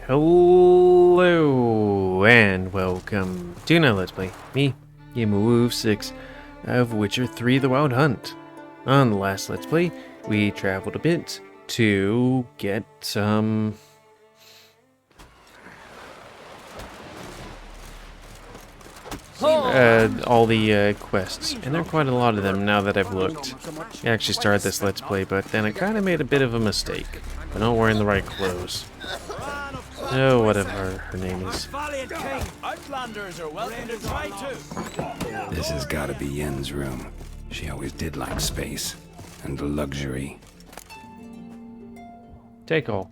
Hello and welcome to another Let's Play. Me, GamerWolfSix of Witcher 3 The Wild Hunt. On the last Let's Play, we traveled a bit to get some... all the quests, and there are quite a lot of them now that I've looked. I actually started this Let's Play, but then I kind of made a bit of a mistake by not wearing the right clothes. Oh, whatever her name is. This has got to be Yen's room. She always did like space and luxury. Take all.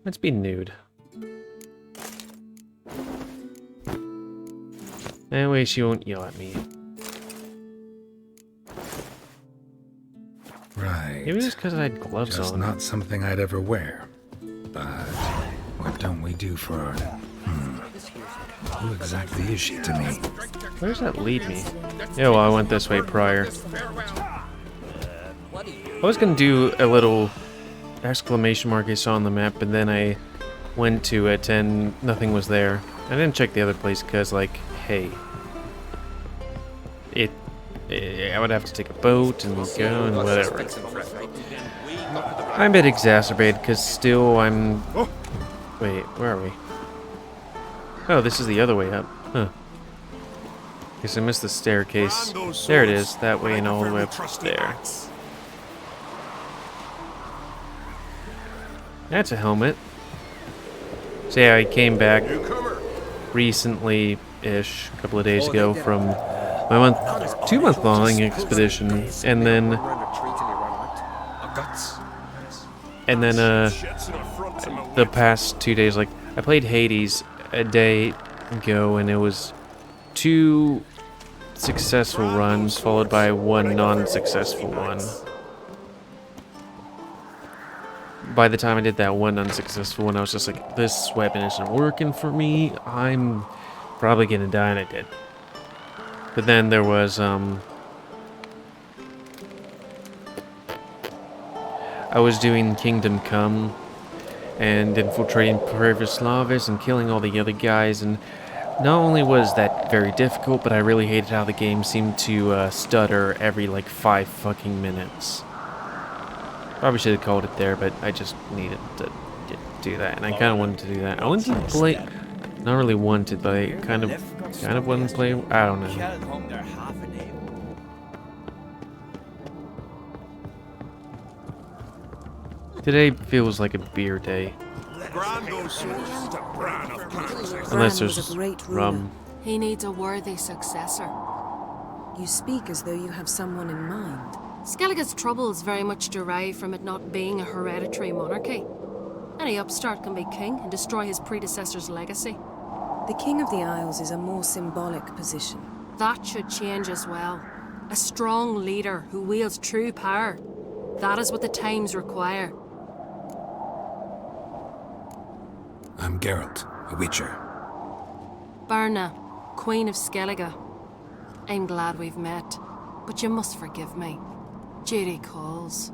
Let's be nude. That way she won't yell at me. Right. Maybe it's because I had gloves Just on. not something I'd ever wear. But what don't we do for our... Who exactly is she to me? Where does that lead me? Yeah, well, I went this way prior. I was gonna do a little exclamation mark I saw on the map, and then I went to it and nothing was there. I didn't check the other place because, like, hey, I would have to take a boat and go and whatever. I'm a bit exacerbated because still I'm... Wait, where are we? Oh, this is the other way up. Huh. Guess I missed the staircase. There it is, that way and all the way up there. That's a helmet. So yeah, I came back recently-ish, a couple of days ago, from my 2-month-long expedition, and then the past 2 days, like, I played Hades a day ago, and it was 2 successful runs followed by 1 non-successful one. By the time I did that 1 unsuccessful one, I was just like, this weapon isn't working for me. I'm probably gonna die, and I did. But then there was, I was doing Kingdom Come and infiltrating Pravoslavis and killing all the other guys, and not only was that very difficult, but I really hated how the game seemed to stutter every, like, 5 fucking minutes. Probably should have called it there, but I just needed to do that, and I kind of wanted to do that. I wanted to play, not really wanted, but I kind of wanted to play, I don't know. Today feels like a beer day. Unless there's rum. He needs a worthy successor. You speak as though you have someone in mind. Skellige's troubles very much derive from it not being a hereditary monarchy. Any upstart can be king and destroy his predecessor's legacy. The King of the Isles is a more symbolic position. That should change as well. A strong leader who wields true power. That is what the times require. I'm Geralt, a Witcher. Birna, Queen of Skellige. I'm glad we've met, but you must forgive me. Duty calls.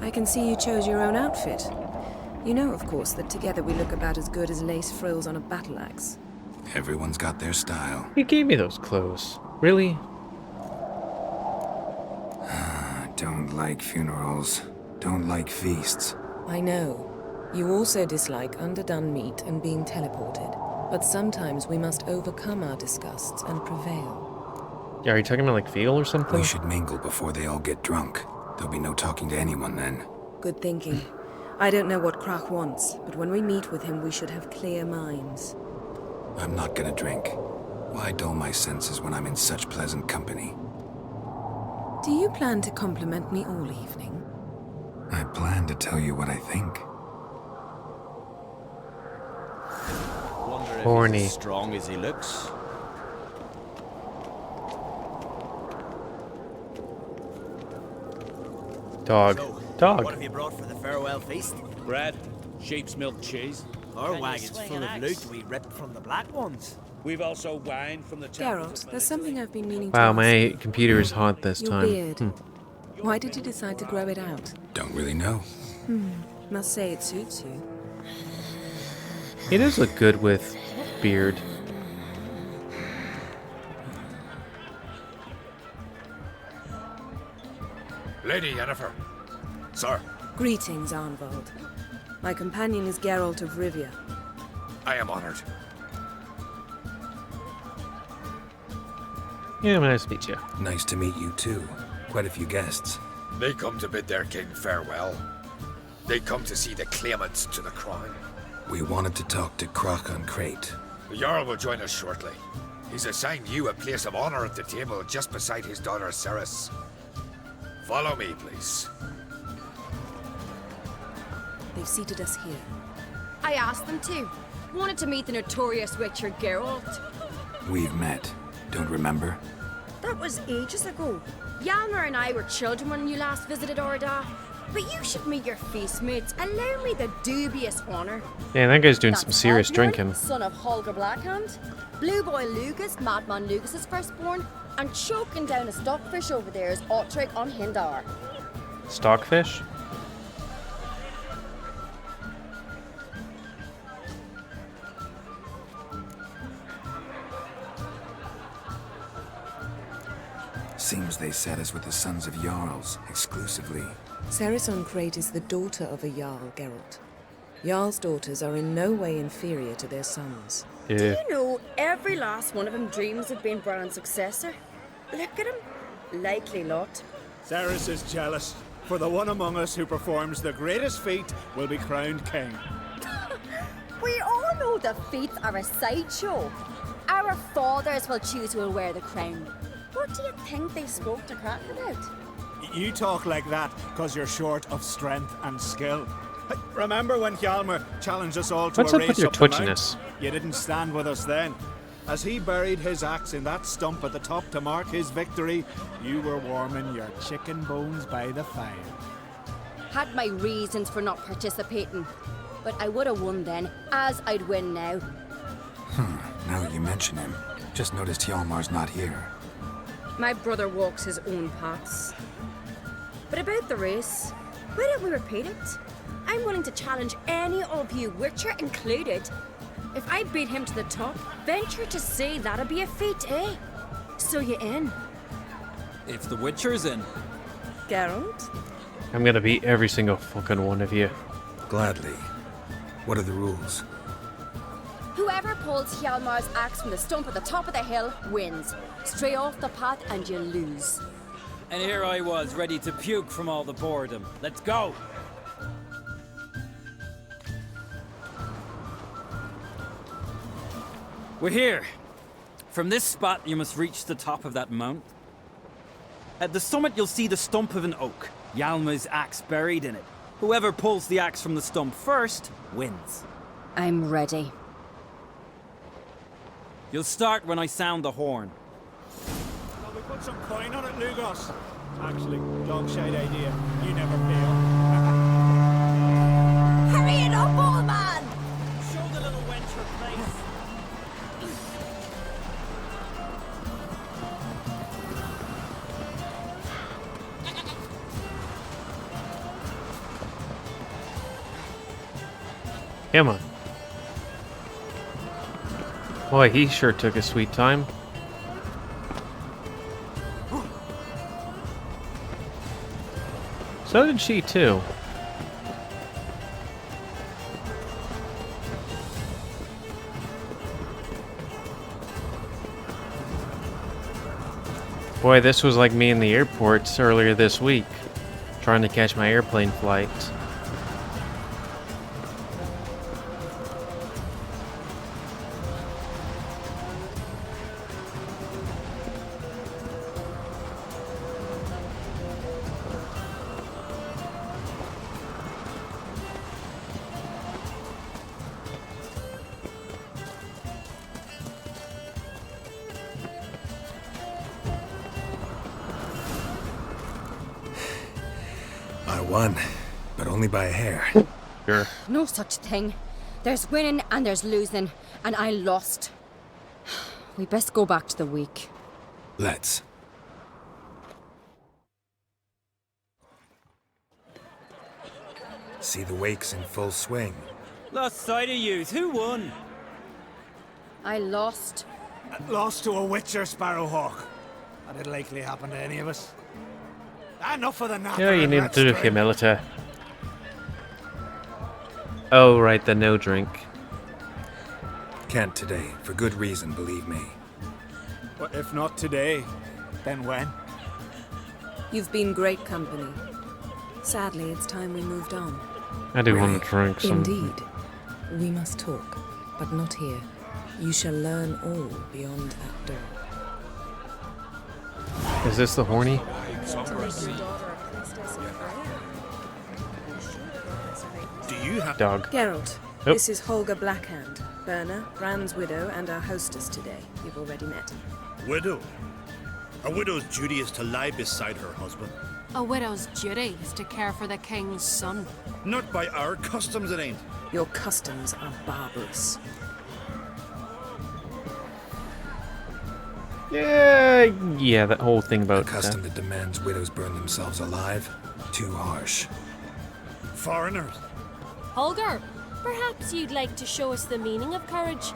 I can see you chose your own outfit. You know, of course, that together we look about as good as lace frills on a battle axe. Everyone's got their style. You gave me those clothes. Really? Don't like funerals. Don't like feasts. I know. You also dislike underdone meat and being teleported. But sometimes we must overcome our disgusts and prevail. Yeah, are you talking about, like, feel or something? We should mingle before they all get drunk. There'll be no talking to anyone then. Good thinking. I don't know what Krach wants, but when we meet with him, we should have clear minds. I'm not gonna drink. Why dull my senses when I'm in such pleasant company? Do you plan to compliment me all evening? I plan to tell you what I think. Horny. As strong as he looks. Dog. Dog. What have you brought for the farewell feast? Bread, sheep's milk cheese. Our wagon's full of loot we ripped from the black ones. We've also wine from the temples Geralt, of there's something I've been meaning to Wow, ask my you. computer is hot this Your time. beard. Why did you decide to grow it out? Don't really know. Must say it suits you. He does look good with beard. Lady Yennefer. Sir, Greetings, Arnvald. My companion is Geralt of Rivia. I am honored. Yeah, nice to meet you. Nice to meet you too. Quite a few guests. They come to bid their king farewell. They come to see the claimants to the crown. We wanted to talk to Croc on Crate. The Jarl will join us shortly. He's assigned you a place of honor at the table just beside his daughter Ceres. Follow me, please. They've seated us here. I asked them to. Wanted to meet the notorious Witcher Geralt. We've met. Don't remember? That was ages ago. Yalmer and I were children when you last visited Orda. But you should meet your feast mates. Allow me the dubious honor. Man, that guy's doing That's some serious Oddbjorn, drinking. Son of Holger Blackhand. Blue Boy Lucas, Madman Lucas's firstborn. And choking down a stockfish over there is Otrek on Hindar. Stockfish? Seems they set us with the sons of Jarls, exclusively. Ceres on Crate is the daughter of a Jarl, Geralt. Jarl's daughters are in no way inferior to their sons. Yeah. You know, every last one of them dreams of being Bran's successor. Look at him. Likely lot. Ceres is jealous, for the one among us who performs the greatest feat will be crowned king. We all know the feats are a sideshow. Our fathers will choose who will wear the crown. What do you think they spoke to Crack about? You talk like that because you're short of strength and skill. Remember when Hjalmar challenged us all to What's a up race with your up the mount? twitchiness? You didn't stand with us then. As he buried his axe in that stump at the top to mark his victory, you were warming your chicken bones by the fire. Had my reasons for not participating. But I would have won then, as I'd win now. Now that you mention him, just noticed Hjalmar's not here. My brother walks his own paths. But about the race, why don't we repeat it? I'm willing to challenge any of you, Witcher included. If I beat him to the top, venture to say that'd be a feat, eh? So you in? If the Witcher's in. Geralt? I'm gonna beat every single fucking one of you. Gladly. What are the rules? Whoever pulls Hjalmar's axe from the stump at the top of the hill wins. Stray off the path and you lose. And here I was, ready to puke from all the boredom. Let's go! We're here. From this spot, you must reach the top of that mount. At the summit, you'll see the stump of an oak. Yalma's axe buried in it. Whoever pulls the axe from the stump first, wins. I'm ready. You'll start when I sound the horn. Shall we put some coin on it, Lugos? Actually, dog shite idea. You never fail. Hurry it up, old man! Show the little wench her place. Come on. Boy, he sure took a sweet time. So did she too. Boy, this was like me in the airports earlier this week, trying to catch my airplane flight. I won, but only by a hair. Sure. No such thing. There's winning and there's losing, and I lost. We best go back to the week. Let's. See the wakes in full swing. Lost sight of yous. Who won? I lost. Lost to a witcher, Sparrowhawk. That'd likely happen to any of us. Enough of the natter. Yeah, you and need let's to do drink. humility. Oh, right, the no drink. Can't today, for good reason, believe me. But if not today, then when? You've been great company. Sadly, it's time we moved on. I do want to drink some. Indeed. We must talk, but not here. You shall learn all beyond that door. Is this the Horny? Do you have Dog. Geralt, Yep. this is Holger Blackhand, Berna, Brand's widow, and our hostess today. You've already met. Widow? A widow's duty is to lie beside her husband. A widow's duty is to care for the king's son. Not by our customs, it ain't. Your customs are barbarous. Yeah, that whole thing A about custom that demands widows burn themselves alive? Too harsh. Foreigners. Holger, perhaps you'd like to show us the meaning of courage?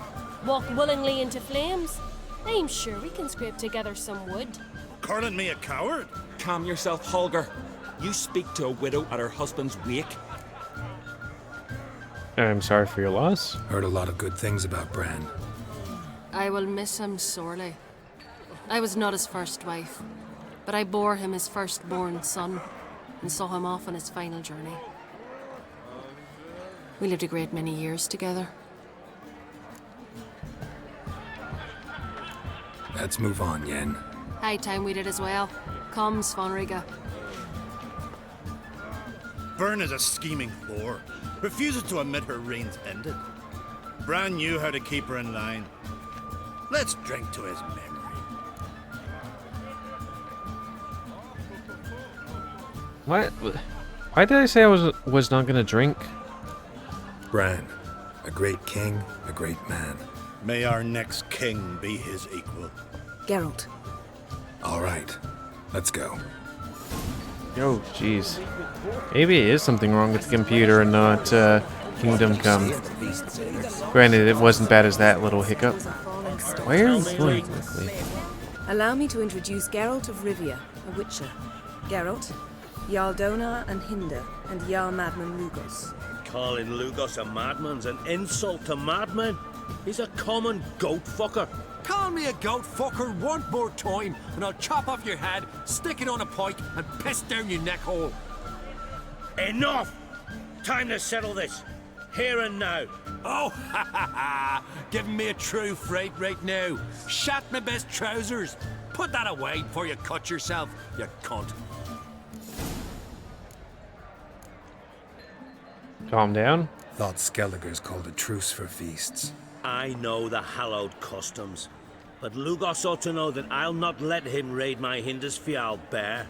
Walk willingly into flames? I'm sure we can scrape together some wood. Calling me a coward? Calm yourself, Holger. You speak to a widow at her husband's wake. I'm sorry for your loss. Heard a lot of good things about Bran. I will miss him sorely. I was not his first wife, but I bore him his firstborn son and saw him off on his final journey. We lived a great many years together. Let's move on, Yen. High time we did as well. Come, Svanriga. Byrne is a scheming whore. Refuses to admit her reign's ended. Bran knew how to keep her in line. Let's drink to his memory. What? Why did I say I was not gonna drink? Bran, a great king, a great man. May our next king be his equal. Geralt, All right, let's go. Oh, jeez. Maybe it is something wrong with the computer and not Kingdom Come. Granted, it wasn't bad as that little hiccup. Why are you going quickly? allow me to introduce Geralt of Rivia, a witcher. Geralt, Jarl Donar and Hinder, and Jarl Madman Lugos. Calling Lugos a madman's an insult to madmen. He's a common goat fucker. Call me a goat fucker one more time, and I'll chop off your head, stick it on a pike, and piss down your neck hole. Enough! Time to settle this. Here and now. Oh, ha ha ha! Giving me a true fright right now. Shat my best trousers. Put that away before you cut yourself, you cunt. Calm down. Thought Skelliger's called a truce for feasts. I know the hallowed customs, but Lugos ought to know that I'll not let him raid my Hindisfial bear.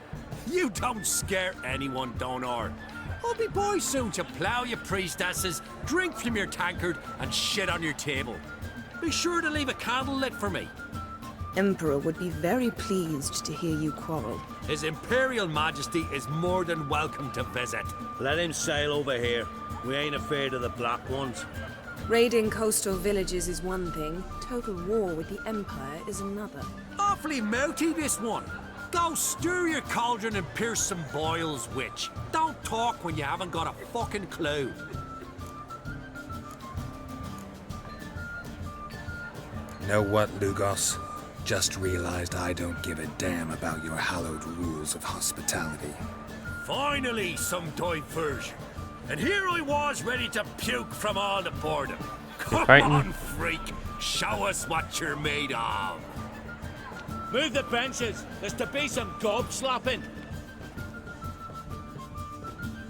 You don't scare anyone, Donar. I'll be boys soon to plough your priestesses, drink from your tankard, and shit on your table. Be sure to leave a candle lit for me. Emperor would be very pleased to hear you quarrel. His Imperial Majesty is more than welcome to visit. Let him sail over here. We ain't afraid of the Black Ones. Raiding coastal villages is one thing, total war with the Empire is another. Awfully mouty, this one. Go stir your cauldron and pierce some boils, witch. Don't talk when you haven't got a fucking clue. Know what, Lugos? Just realized I don't give a damn about your hallowed rules of hospitality. Finally, some diversion. And here I was ready to puke from all the boredom. Come fighting? on, freak. Show us what you're made of. Move the benches. There's to be some gob slapping.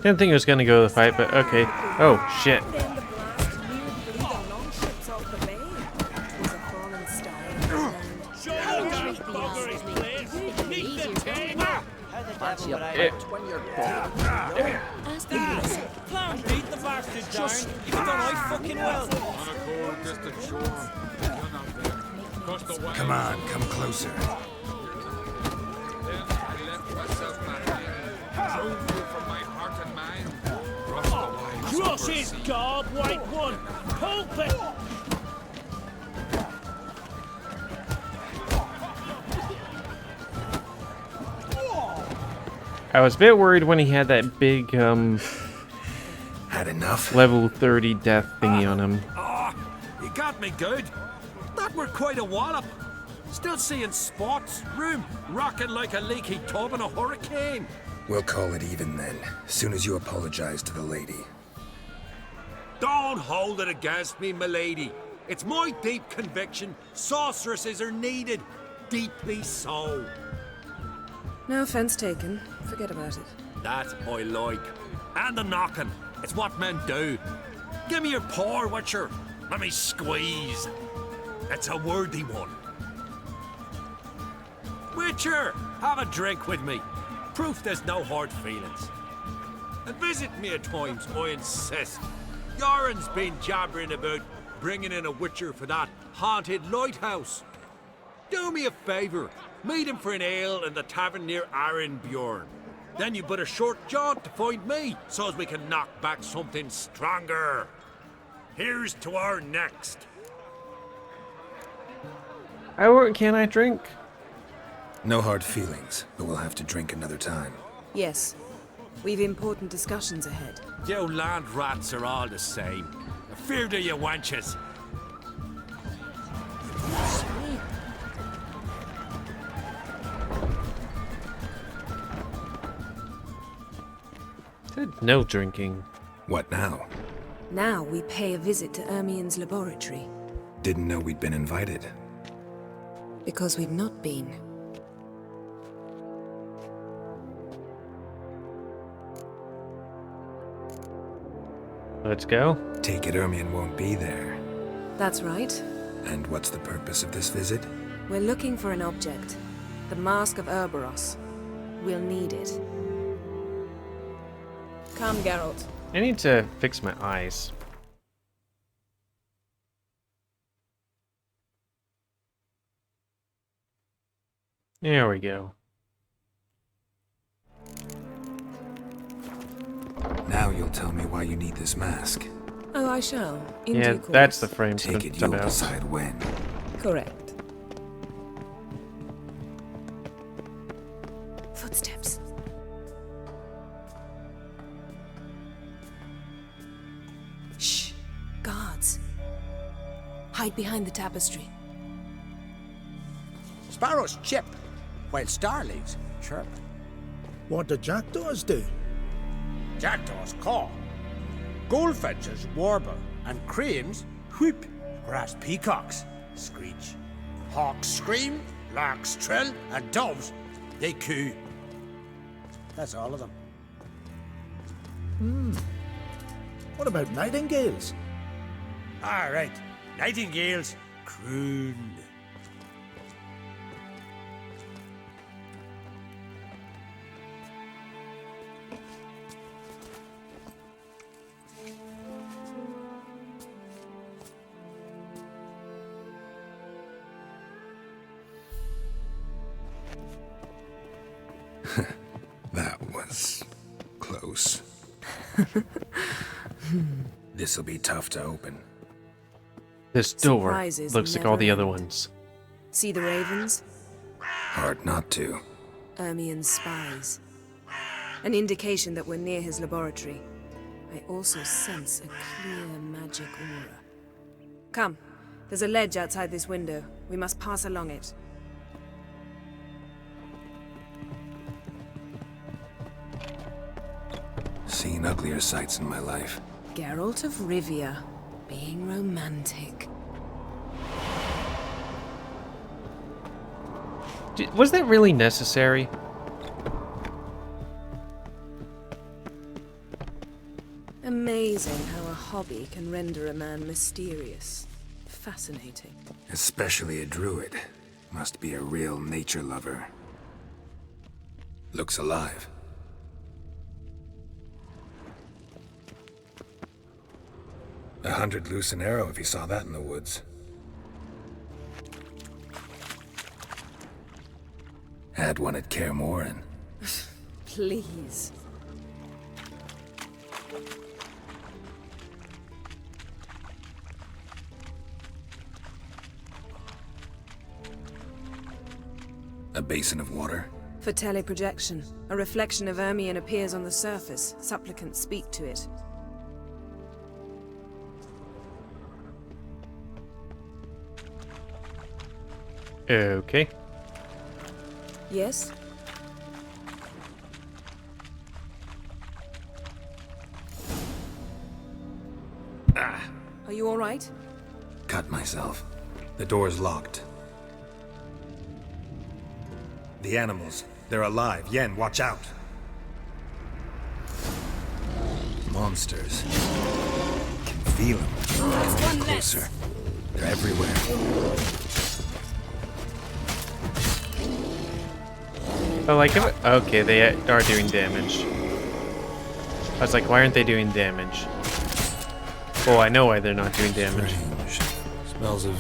Didn't think it was gonna go to the fight, but okay. Oh, shit. Beat the bastard down. You've done right fucking well. Come on, come closer. Wash his gob, white one! Pope it! I was a bit worried when he had that big, Had enough? level 30 death thingy on him. You got me good. That were quite a wallop. Still seeing spots, room rocking like a leaky tub in a hurricane. We'll call it even then, soon as you apologize to the lady. Don't hold it against me, milady. It's my deep conviction sorceresses are needed. Deeply so. No offense taken. Forget about it. That I like. And the knocking. It's what men do. Give me your paw, Witcher. Let me squeeze. It's a worthy one. Witcher, have a drink with me. Proof there's no hard feelings. And visit me at times, I insist. Yoren's been jabbering about bringing in a Witcher for that haunted lighthouse. Do me a favour. Meet him for an ale in the tavern near Arenbjorn. Then you but a short jaunt to find me, so as we can knock back something stronger. Here's to our next. Can I drink? No hard feelings, but we'll have to drink another time. Yes. We've important discussions ahead. You land rats are all the same. Fear to you wenches. Said no drinking. What now? Now we pay a visit to Ermien's laboratory. Didn't know we'd been invited. Because we've not been. Let's go. Take it Ermien won't be there. That's right. And what's the purpose of this visit? We're looking for an object. The Mask of Ouroboros. We'll need it. Come, Geralt. I need to fix my eyes. There we go. Now you'll tell me why you need this mask. Oh, I shall. In Yeah, due course. that's the frame. Take it you'll decide when. Correct. Footsteps. Shh. Guards. Hide behind the tapestry. Sparrows chip, while starlings chirp. What do jackdaws do? Jackdaws caw. Goldfinches warble, and cranes whoop, whereas peacocks screech. Hawks scream, larks trill, and doves, they coo. That's all of them. What about nightingales? All right, nightingales croon. That was close. This'll be tough to open. This door Surprises looks like all the never other end. ones. See the ravens? Hard not to. Ermien's spies. An indication that we're near his laboratory. I also sense a clear magic aura. Come, there's a ledge outside this window. We must pass along it. Seen uglier sights in my life. Geralt of Rivia, being romantic. Was that really necessary? Amazing how a hobby can render a man mysterious. Fascinating. Especially a druid. Must be a real nature lover. Looks alive. $100 loose an arrow if you saw that in the woods. Had one at Kaer Morhen. Please. A basin of water? For teleprojection. A reflection of Ermion appears on the surface. Supplicants speak to it. Okay. Yes? Are you all right? Cut myself. The door's locked. The animals. They're alive. Yen, watch out. Monsters. Can feel them. Get closer. They're everywhere. Oh, like, okay, they are doing damage. I was like, why aren't they doing damage? Oh, I know why they're not doing damage. Strange. Smells of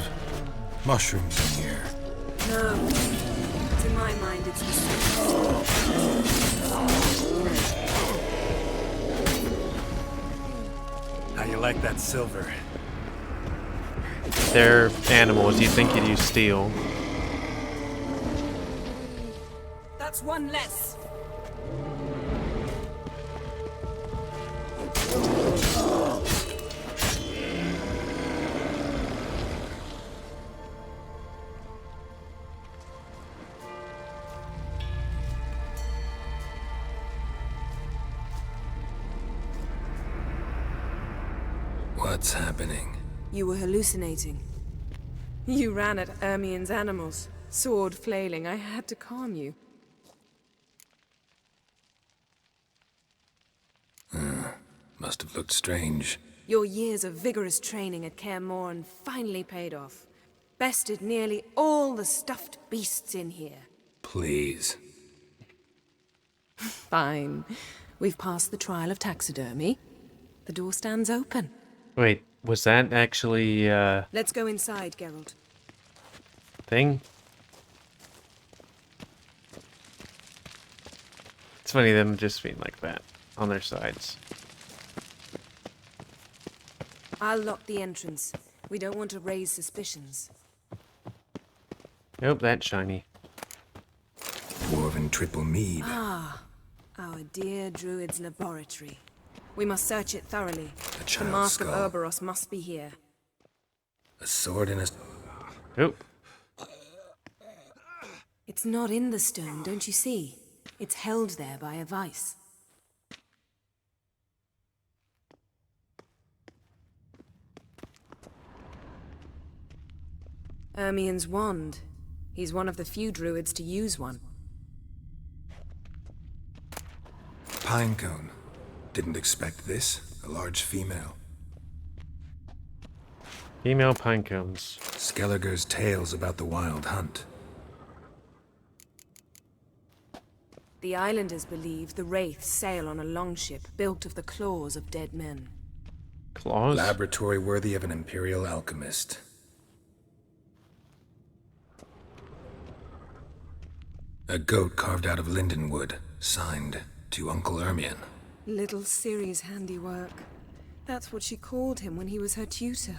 mushrooms in here. No. To my mind, it's the same. How you like that silver? They're animals. You'd think you'd use steel. That's one less. What's happening? You were hallucinating. You ran at Ermion's animals, sword flailing. I had to calm you. Must have looked strange. Your years of vigorous training at Kaer Morhen finally paid off. Bested nearly all the stuffed beasts in here. Please. Fine. We've passed the trial of taxidermy. The door stands open. Wait, was that actually, Let's go inside, Geralt. thing? It's funny them just being like that, on their sides. I'll lock the entrance. We don't want to raise suspicions. Nope, that's shiny. Dwarven triple mead. Ah, our dear druid's laboratory. We must search it thoroughly. A The child's mask skull. of Ouroboros must be here. A sword in a... Oop. It's not in the stone, don't you see? It's held there by a vice. Ermion's wand. He's one of the few druids to use one. Pinecone. Didn't expect this. A large female. Female pine cones. Skelliger's tales about the wild hunt. The islanders believe the wraiths sail on a longship built of the claws of dead men. Claws? Laboratory worthy of an imperial alchemist. A goat carved out of lindenwood, signed to Uncle Ermion. Little Ciri's handiwork. That's what she called him when he was her tutor.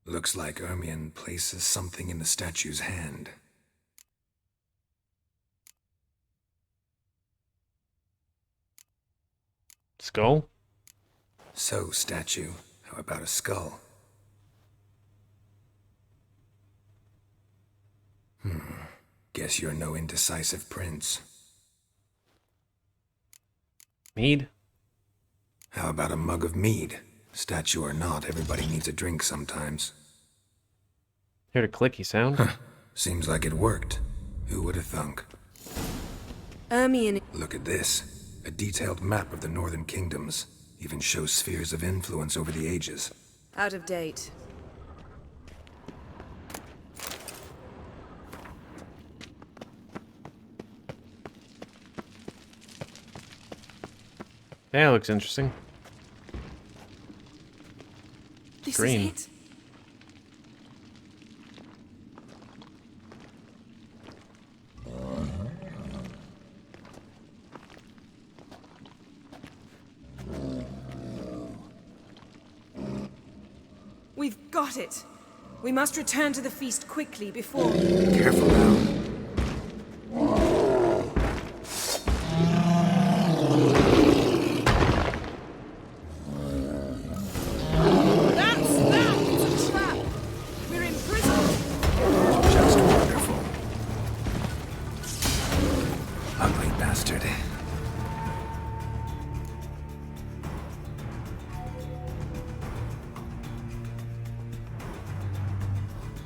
Looks like Ermion places something in the statue's hand. Skull? So, statue, how about a skull? Guess you're no indecisive prince. Mead? How about a mug of mead? Statue or not, everybody needs a drink sometimes. Heard a clicky sound? Seems like it worked. Who would have thunk? Ermion... Look at this. A detailed map of the northern kingdoms. Even shows spheres of influence over the ages. out of date. That looks interesting. This Green. is it. We've got it. We must return to the feast quickly before... Careful now. It's a trap! We're imprisoned! Just wonderful. Ugly bastard.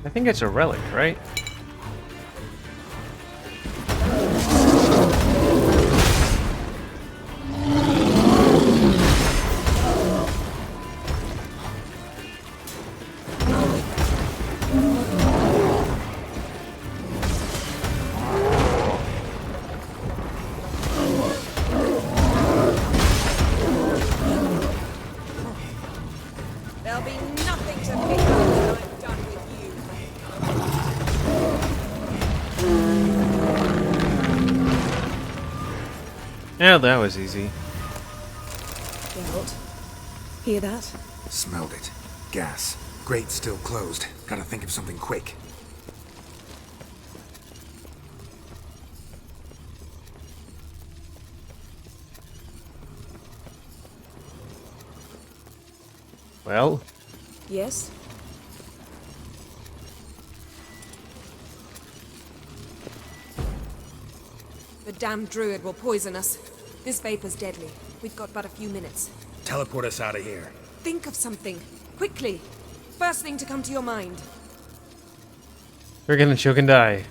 I think it's a relic, right? There'll be nothing to pick up when I'm done with you. Yeah, that was easy. Geralt, hear that? Smelled it. Gas. Grate still closed. Gotta think of something quick. Well, Yes? The damned druid will poison us. This vapor's deadly. We've got but a few minutes. Teleport us out of here. Think of something. Quickly. First thing to come to your mind. we're gonna choke and die.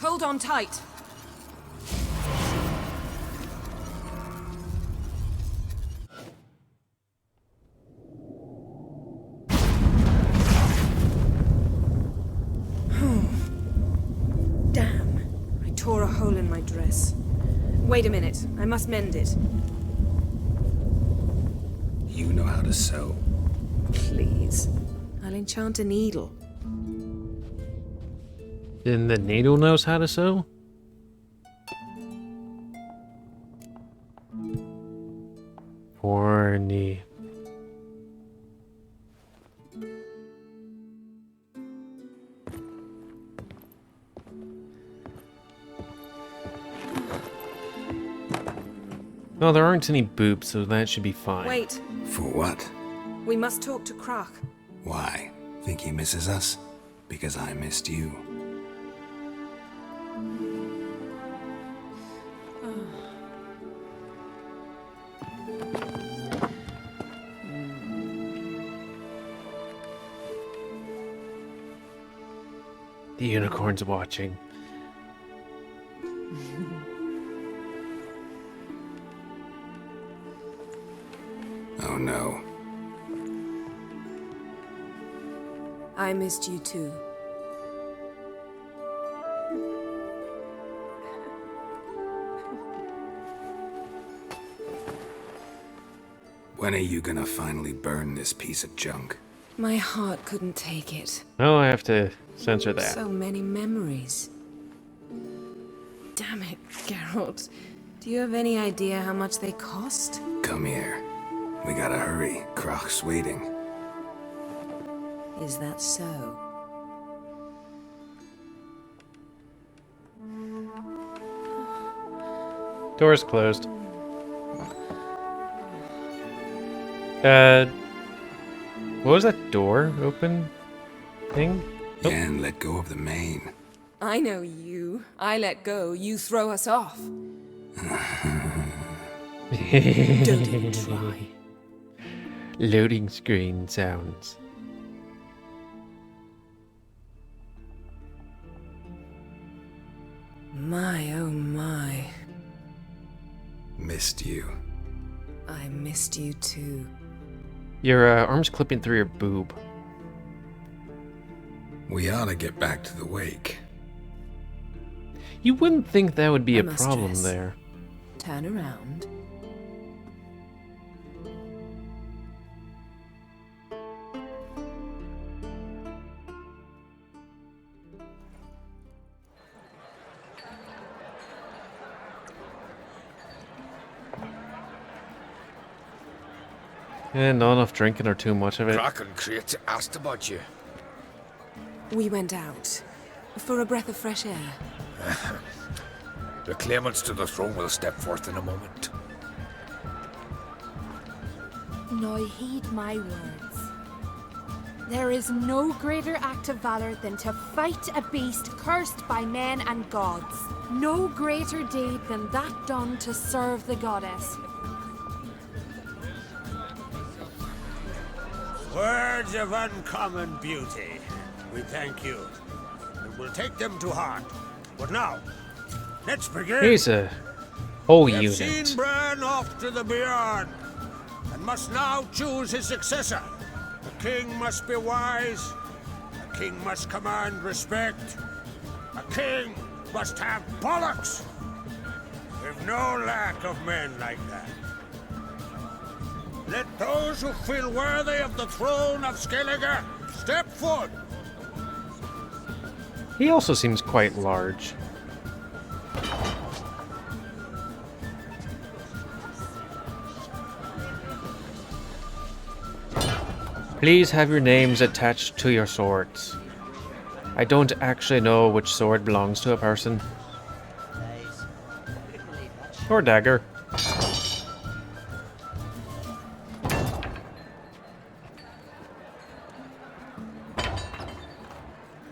Hold on tight. Damn. I tore a hole in my dress. Wait a minute. I must mend it. You know how to sew. Please. I'll enchant a needle. Then the needle knows how to sew? Horny. Well, there aren't any boobs, so that should be fine. Wait. For what? We must talk to Croc. Why? Think he misses us? Because I missed you. The unicorn's watching. Oh no. I missed you too. When are you gonna finally burn this piece of junk? My heart couldn't take it. Oh, I have to censor that. So many memories. Damn it, Geralt. Do you have any idea how much they cost? Come here. We gotta hurry. Croc's waiting. Is that so? Door's closed. What was that door open thing? Yeah, and let go of the mane. I know you. I let go, you throw us off. Don't even try. Loading screen sounds. My, oh my. Missed you. I missed you too. Your arm's clipping through your boob. We ought to get back to the wake. You wouldn't think that would be I a must problem dress. there. Turn around. not enough drinking or too much of it. Kraken Crate asked about you. We went out for a breath of fresh air. The claimants to the throne will step forth in a moment. Now heed my words. There is no greater act of valor than to fight a beast cursed by men and gods. No greater deed than that done to serve the goddess. Words of uncommon beauty. We thank you. And we'll take them to heart. But now, let's begin. He's a whole We have unit. seen Bran off to the beyond, and must now choose his successor. A king must be wise. A king must command respect. A king must have bollocks. We've no lack of men like that. Let those who feel worthy of the throne of Skellige step forward. He also seems quite large. Please have your names attached to your swords. I don't actually know which sword belongs to a person. Or dagger.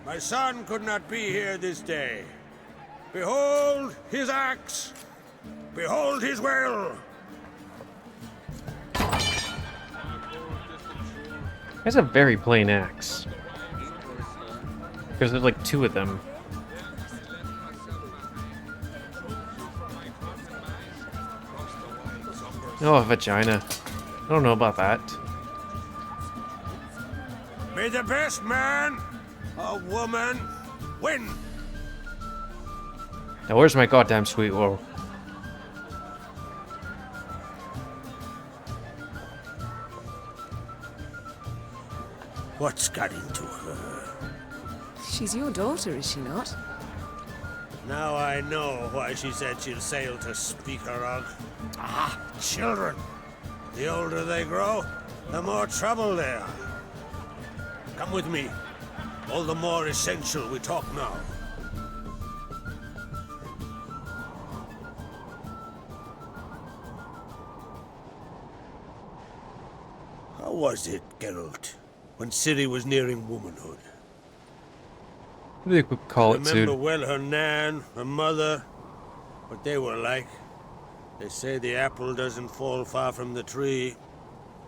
My son could not be here this day. Behold his axe. Behold his will. That's a very plain axe. Because there's like two of them. Oh, a vagina. I don't know about that. May the best man or woman win. Now where's my goddamn sweet wool? What's got into her? She's your daughter, is she not? Now I know why she said she'll sail to Speakerog. Ah, children. The older they grow, the more trouble they are. Come with me. All the more essential we talk now. How was it, Geralt, when Ciri was nearing womanhood? What do you call it, Remember dude? well her nan, her mother, what they were like. They say the apple doesn't fall far from the tree.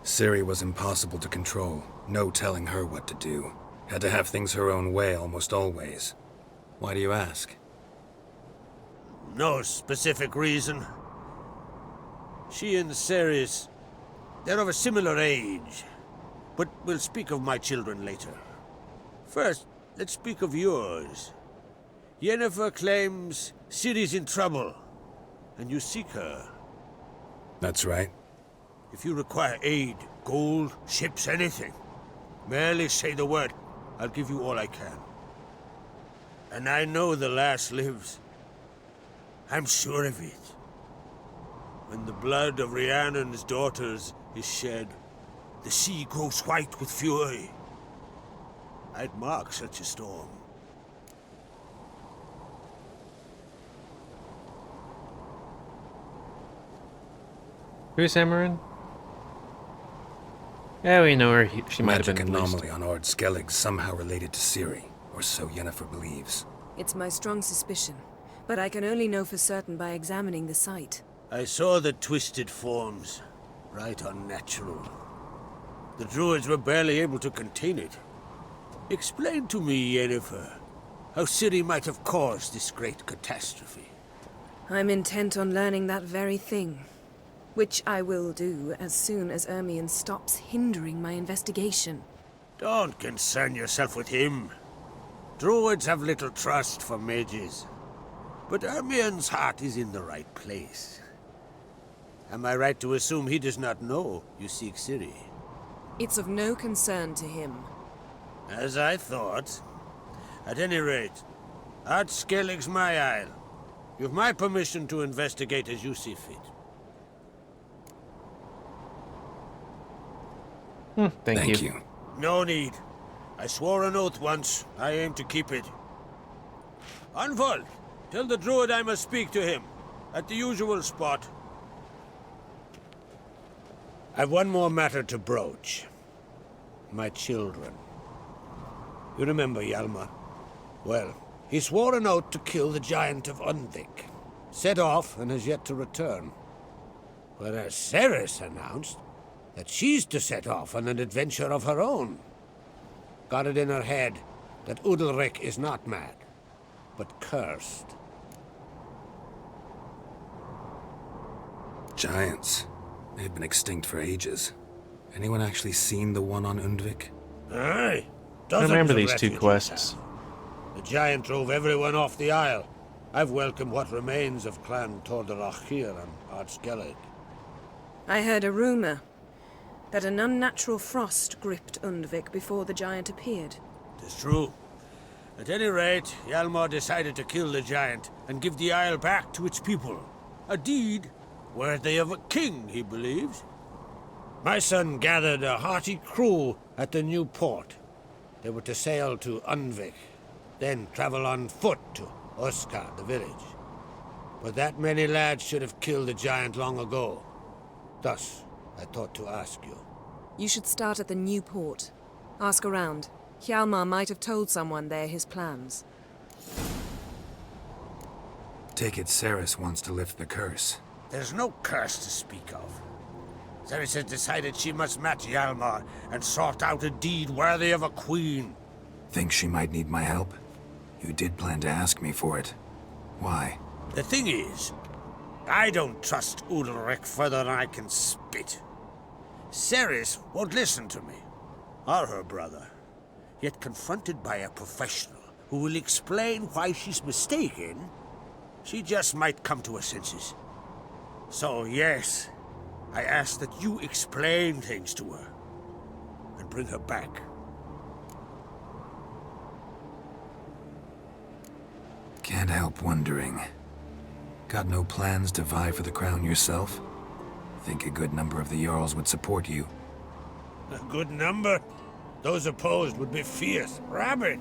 Ciri was impossible to control. No telling her what to do. Had to have things her own way almost always. Why do you ask? No specific reason. She and Ceres, they're of a similar age. But we'll speak of my children later. First, let's speak of yours. Yennefer claims Ciri's in trouble, and you seek her. That's right. If you require aid, gold, ships, anything, merely say the word. I'll give you all I can. And I know the lass lives. I'm sure of it. When the blood of Rhiannon's daughters is shed, the sea grows white with fury. I'd mark such a storm. Who's Amarin? Yeah, we know her. She might have Magic been released. anomaly on Ord Skellig somehow related to Ciri, or so Yennefer believes. It's my strong suspicion, but I can only know for certain by examining the site. I saw the twisted forms. Right unnatural. The druids were barely able to contain it. Explain to me, Yennefer, how Ciri might have caused this great catastrophe. I'm intent on learning that very thing. Which I will do as soon as Ermion stops hindering my investigation. Don't concern yourself with him. Druids have little trust for mages. But Ermion's heart is in the right place. Am I right to assume he does not know you seek Ciri? It's of no concern to him. As I thought. At any rate, Ard Skellig's my isle. You've my permission to investigate as you see fit. Thank you. No need. I swore an oath once. I aim to keep it. Anvol, tell the druid I must speak to him. At the usual spot. I've one more matter to broach. My children. You remember Hjalmar? Well, he swore an oath to kill the giant of Undvik. Set off and has yet to return. Whereas Ceres announced that she's to set off on an adventure of her own. Got it in her head that Udalric is not mad, but cursed. Giants. They've been extinct for ages. Anyone actually seen the one on Undvik? Aye. I remember Dozens of these two refugees quests. have. The giant drove everyone off the isle. I've welcomed what remains of Clan Tordarach here on Ardskellig. I heard a rumor that an unnatural frost gripped Undvik before the giant appeared. It's true. At any rate, Hjalmar decided to kill the giant and give the isle back to its people. A deed worthy of a king, he believes. My son gathered a hearty crew at the new port. They were to sail to Undvik, then travel on foot to Oskar, the village. But that many lads should have killed the giant long ago. Thus, I thought to ask you. You should start at the new port. Ask around. Hjalmar might have told someone there his plans. Take it Ceres wants to lift the curse. There's no curse to speak of. Ceres has decided she must match Hjalmar and sort out a deed worthy of a queen. Think she might need my help? You did plan to ask me for it. Why? The thing is, I don't trust Udalric further than I can spit. Ceres won't listen to me, or her brother. Yet confronted by a professional who will explain why she's mistaken, she just might come to her senses. So yes, I ask that you explain things to her and bring her back. Can't help wondering. Got no plans to vie for the crown yourself? Think a good number of the Jarls would support you. A good number? Those opposed would be fierce, rabid.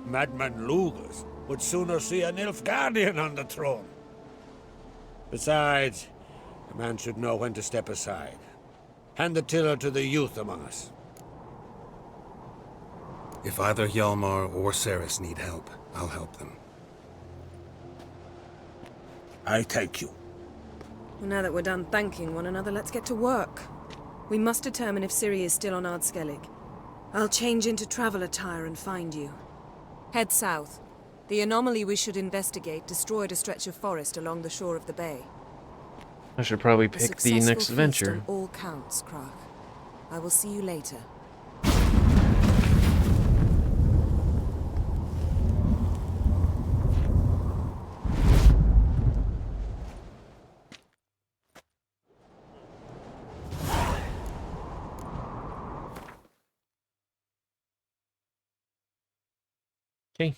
Madman Lugas would sooner see an Nilfgaardian on the throne. Besides, a man should know when to step aside. Hand the tiller to the youth among us. If either Hjalmar or Ceres need help, I'll help them. I thank you. Well, now that we're done thanking one another, let's get to work. We must determine if Ciri is still on Ardskellig. I'll change into travel attire and find you. Head south. The anomaly we should investigate destroyed a stretch of forest along the shore of the bay. I should probably A pick the successful next feast adventure. on all counts, Krach. I will see you later. Okay.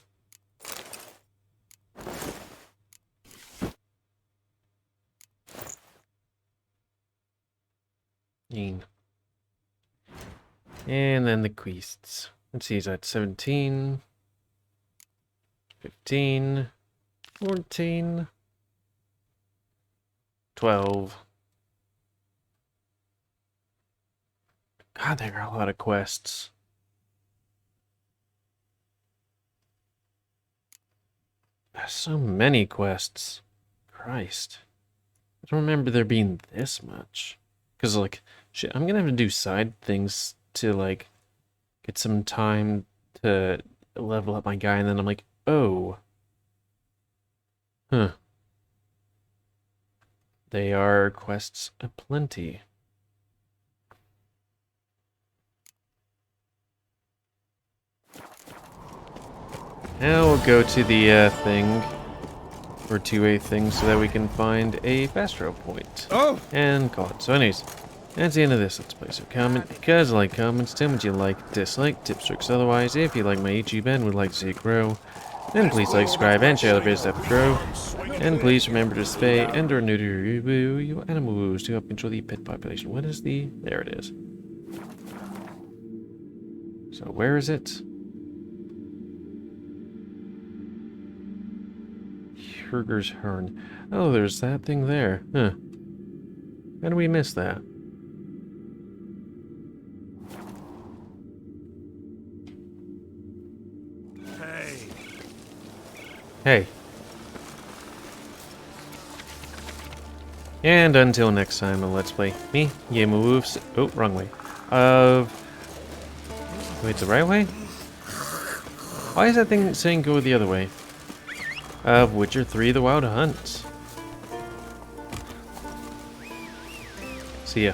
And then the quests. Let's see, is that 17, 15, 14, 12. God, there are a lot of quests. There's so many quests. Christ. I don't remember there being this much. Because, like, shit, I'm gonna have to do side things to, like, get some time to level up my guy, and then I'm like, oh. Huh. They are quests aplenty. Now we'll go to the thing, or to a thing, so that we can find a fast travel point. Oh! And call it. So anyways, that's the end of this Let's Play. So comment, because I like comments, tell me what you like, dislike, tips, tricks, otherwise. If you like my YouTube and would like to see it grow, then please like, subscribe, and share the videos that grow. And please remember to spay and or neuter your animals to help control the pet population. What is the... There it is. So where is it? Hurger's Horn. Oh, there's that thing there. Huh. How did we miss that? Hey. And until next time on Let's Play, me, GamerWolfSix. Oh, wrong way. Wait, the right way? Why is that thing saying go the other way? Of Witcher 3: The Wild Hunt. See ya.